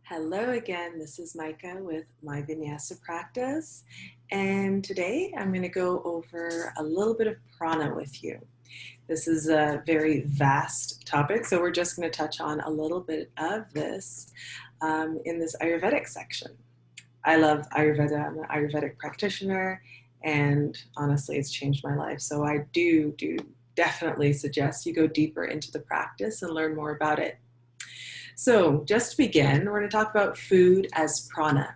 Hello again, this is Micah with My Vinyasa Practice, and today I'm going to go over a little bit of prana with you. This is a very vast topic, so we're just going to touch on a little bit of this in this Ayurvedic section. I love Ayurveda. I'm an Ayurvedic practitioner, and honestly, it's changed my life. So I do definitely suggest you go deeper into the practice and learn more about it. So just to begin, we're going to talk about food as prana.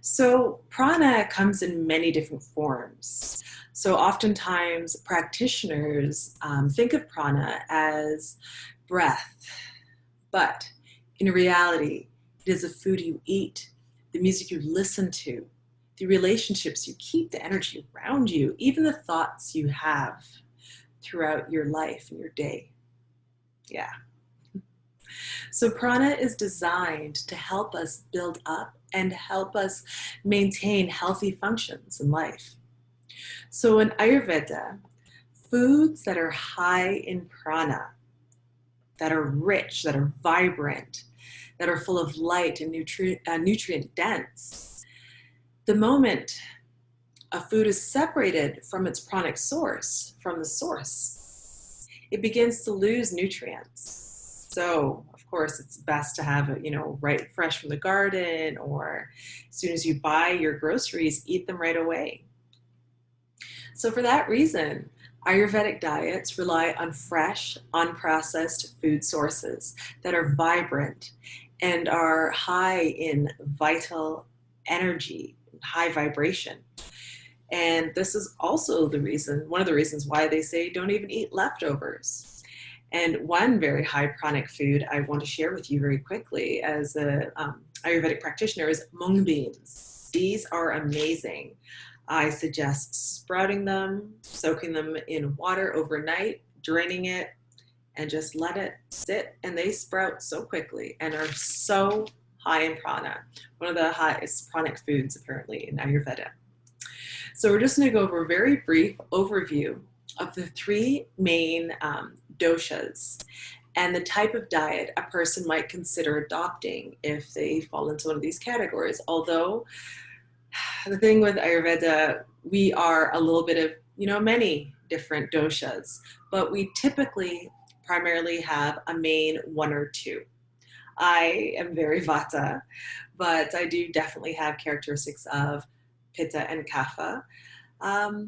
So prana comes in many different forms. So oftentimes practitioners think of prana as breath, but in reality, it is the food you eat, the music you listen to, the relationships you keep, the energy around you, even the thoughts you have throughout your life and your day. Yeah. So prana is designed to help us build up and help us maintain healthy functions in life. So in Ayurveda, foods that are high in prana, that are rich, that are vibrant, that are full of light and nutrient dense, the moment a food is separated from its pranic source, from the source, it begins to lose nutrients. So, of course, it's best to have it, right fresh from the garden, or as soon as you buy your groceries, eat them right away. So for that reason, Ayurvedic diets rely on fresh, unprocessed food sources that are vibrant and are high in vital energy, high vibration. And this is also one of the reasons why they say don't even eat leftovers. And one very high pranic food I want to share with you very quickly as an Ayurvedic practitioner is mung beans. These are amazing. I suggest sprouting them, soaking them in water overnight, draining it, and just let it sit. And they sprout so quickly and are so high in prana. One of the highest pranic foods apparently in Ayurveda. So we're just going to go over a very brief overview of the three main doshas and the type of diet a person might consider adopting if they fall into one of these categories. Although the thing with Ayurveda, we are a little bit of, many different doshas, but we typically primarily have a main one or two. I am very vata, but I do definitely have characteristics of pitta and kapha.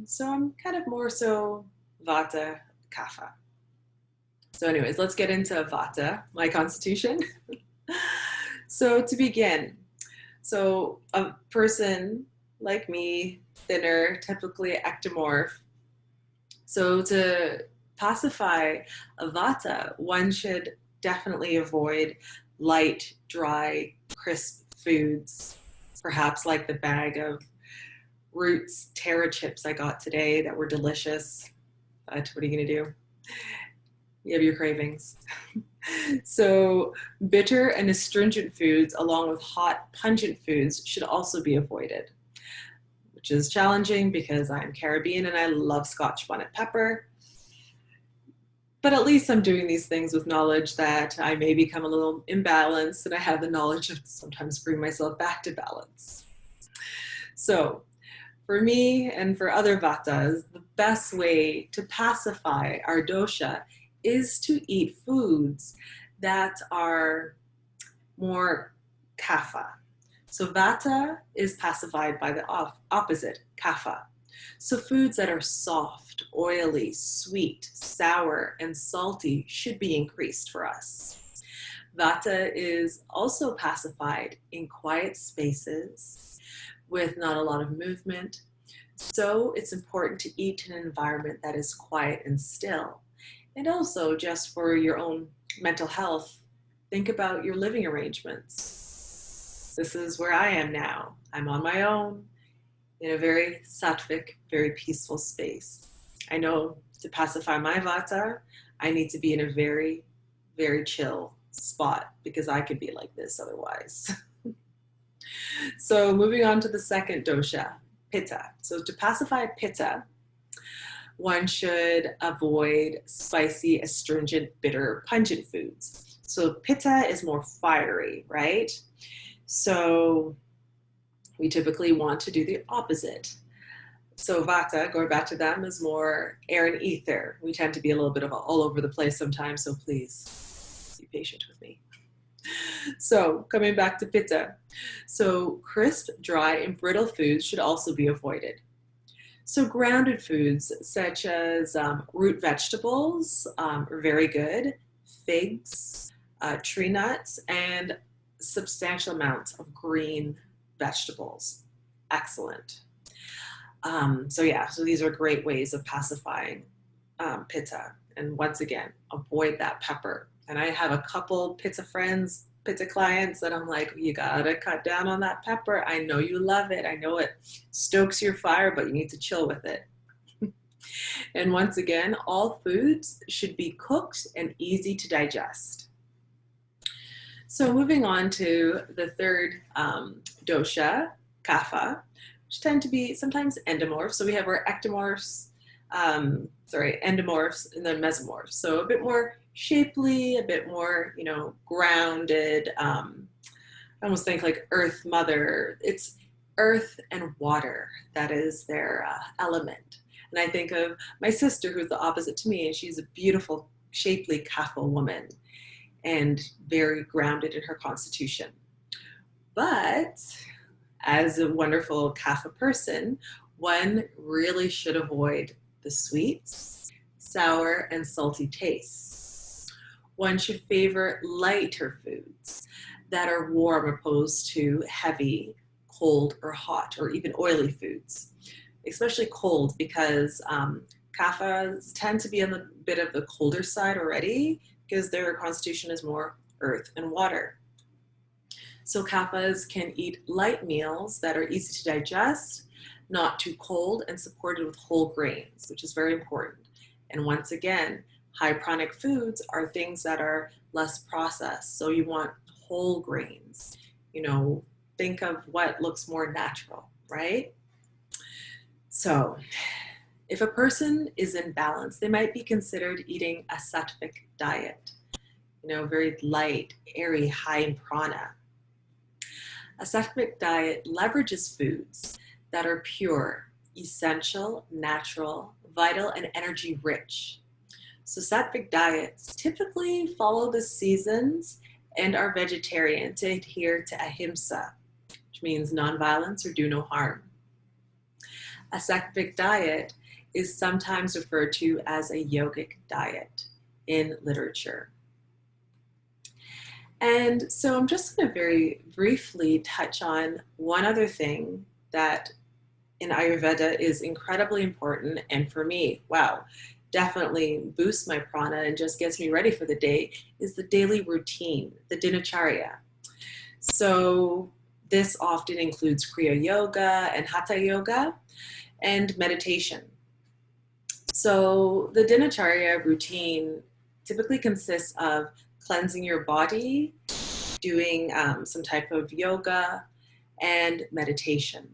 So I'm kind of more so vata, kapha. So anyways, let's get into vata, my constitution. So to begin, so a person like me, thinner, typically ectomorph. So to pacify a vata, one should definitely avoid light, dry, crisp foods, perhaps like the bag of Roots Terra chips I got today that were delicious. But what are you going to do? You have your cravings. So bitter and astringent foods along with hot, pungent foods should also be avoided, which is challenging because I'm Caribbean and I love Scotch bonnet pepper. But at least I'm doing these things with knowledge that I may become a little imbalanced, and I have the knowledge of sometimes bring myself back to balance. So for me and for other vatas, the best way to pacify our dosha is to eat foods that are more kapha. So vata is pacified by the opposite, kapha. So foods that are soft, oily, sweet, sour, and salty should be increased for us. Vata is also pacified in quiet spaces with not a lot of movement. So it's important to eat in an environment that is quiet and still. And also, just for your own mental health, think about your living arrangements. This is where I am now. I'm on my own in a very sattvic, very peaceful space. I know to pacify my vata, I need to be in a very, very chill spot because I could be like this otherwise. So moving on to the second dosha, pitta. So to pacify pitta, one should avoid spicy, astringent, bitter, pungent foods. So pitta is more fiery, right? So we typically want to do the opposite. So Vata, going back to them, is more air and ether. We tend to be a little bit of all over the place sometimes, so please be patient with me. So coming back to Pitta. So crisp, dry, and brittle foods should also be avoided. So grounded foods such as root vegetables are very good, figs, tree nuts, and substantial amounts of green vegetables. Excellent. So these are great ways of pacifying pitta. And once again, avoid that pepper. And I have a couple pitta friends, pitta clients that I'm like, you gotta cut down on that pepper. I know you love it. I know it stokes your fire, but you need to chill with it. And once again, all foods should be cooked and easy to digest. So moving on to the third dosha, kapha, which tend to be sometimes endomorphs. So we have our ectomorphs, endomorphs, and then mesomorphs. So a bit more shapely, a bit more, grounded. I almost think like Earth Mother. It's earth and water. That is their element. And I think of my sister, who's the opposite to me, and she's a beautiful, shapely kapha woman and very grounded in her constitution. But as a wonderful kapha person, one really should avoid the sweets, sour, and salty tastes. One should favor lighter foods that are warm opposed to heavy, cold, or hot, or even oily foods, especially cold, because kaphas tend to be on the bit of the colder side already because their constitution is more earth and water. So kaphas can eat light meals that are easy to digest, not too cold, and supported with whole grains, which is very important. And once again, high pranic foods are things that are less processed. So you want whole grains. Think of what looks more natural, right? So if a person is in balance, they might be considered eating a sattvic diet, very light, airy, high in prana. A sattvic diet leverages foods that are pure, essential, natural, vital, and energy rich. So sattvic diets typically follow the seasons and are vegetarian to adhere to ahimsa, which means nonviolence or do no harm. A sattvic diet is sometimes referred to as a yogic diet in literature. And so I'm just going to very briefly touch on one other thing that in Ayurveda is incredibly important, and for me, wow, definitely boosts my prana and just gets me ready for the day, is the daily routine, the dinacharya. So this often includes Kriya Yoga and Hatha Yoga and meditation. So the dinacharya routine typically consists of cleansing your body, doing some type of yoga, and meditation.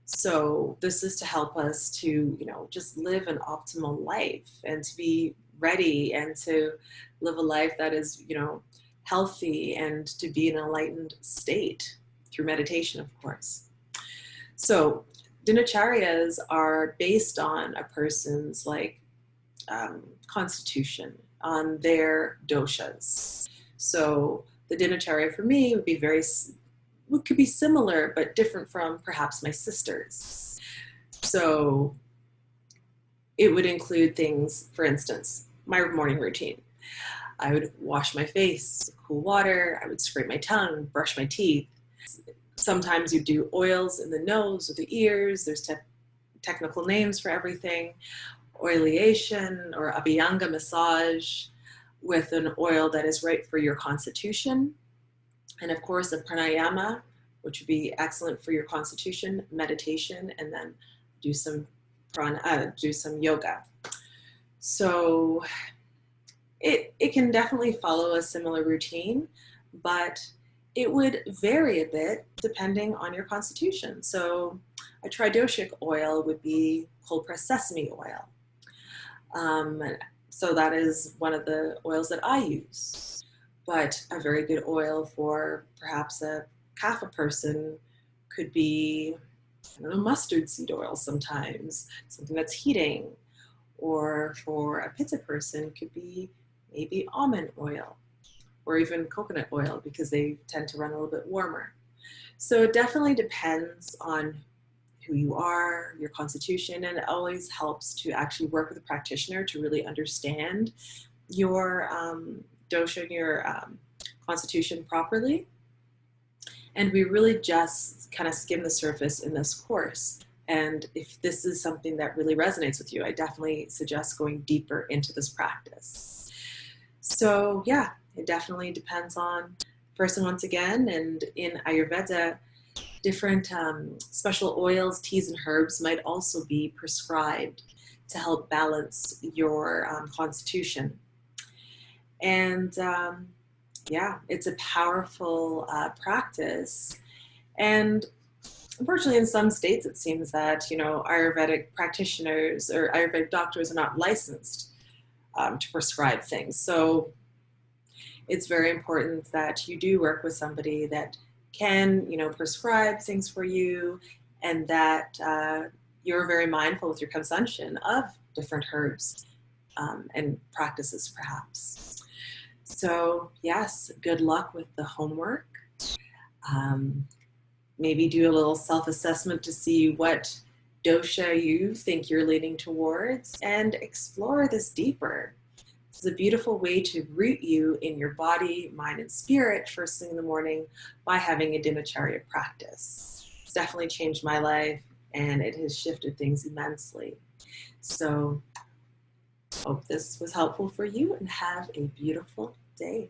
So this is to help us to, just live an optimal life and to be ready and to live a life that is, healthy and to be in an enlightened state through meditation, of course. So dinacharyas are based on a person's constitution, on their doshas. So the dinacharya for me could be similar but different from perhaps my sister's. So it would include things, for instance, my morning routine. I would wash my face, cool water, I would scrape my tongue, brush my teeth. Sometimes you do oils in the nose or the ears. There's technical names for everything. Oilation or abhyanga massage with an oil that is right for your constitution. And of course, a pranayama, which would be excellent for your constitution, meditation, and then do some yoga. So it can definitely follow a similar routine, but it would vary a bit depending on your constitution. So a tridoshic oil would be cold pressed sesame oil. So that is one of the oils that I use. But a very good oil for perhaps a kapha person could be, I don't know, mustard seed oil sometimes, something that's heating. Or for a pitta person, could be maybe almond oil or even coconut oil because they tend to run a little bit warmer. So it definitely depends on who you are, your constitution, and it always helps to actually work with a practitioner to really understand your dosha and your constitution properly. And we really just kind of skim the surface in this course. And if this is something that really resonates with you, I definitely suggest going deeper into this practice. So yeah, it definitely depends on person once again. And in Ayurveda, different special oils, teas, and herbs might also be prescribed to help balance your constitution. And yeah, it's a powerful practice. And unfortunately, in some states, it seems that, Ayurvedic practitioners or Ayurvedic doctors are not licensed to prescribe things. So it's very important that you do work with somebody that can, prescribe things for you, and that you're very mindful with your consumption of different herbs and practices, perhaps. So yes, good luck with the homework. Maybe do a little self-assessment to see what dosha you think you're leaning towards and explore this deeper. This is a beautiful way to root you in your body, mind, and spirit first thing in the morning by having a dinacharya practice. It's definitely changed my life and it has shifted things immensely. So hope this was helpful for you and have a beautiful day.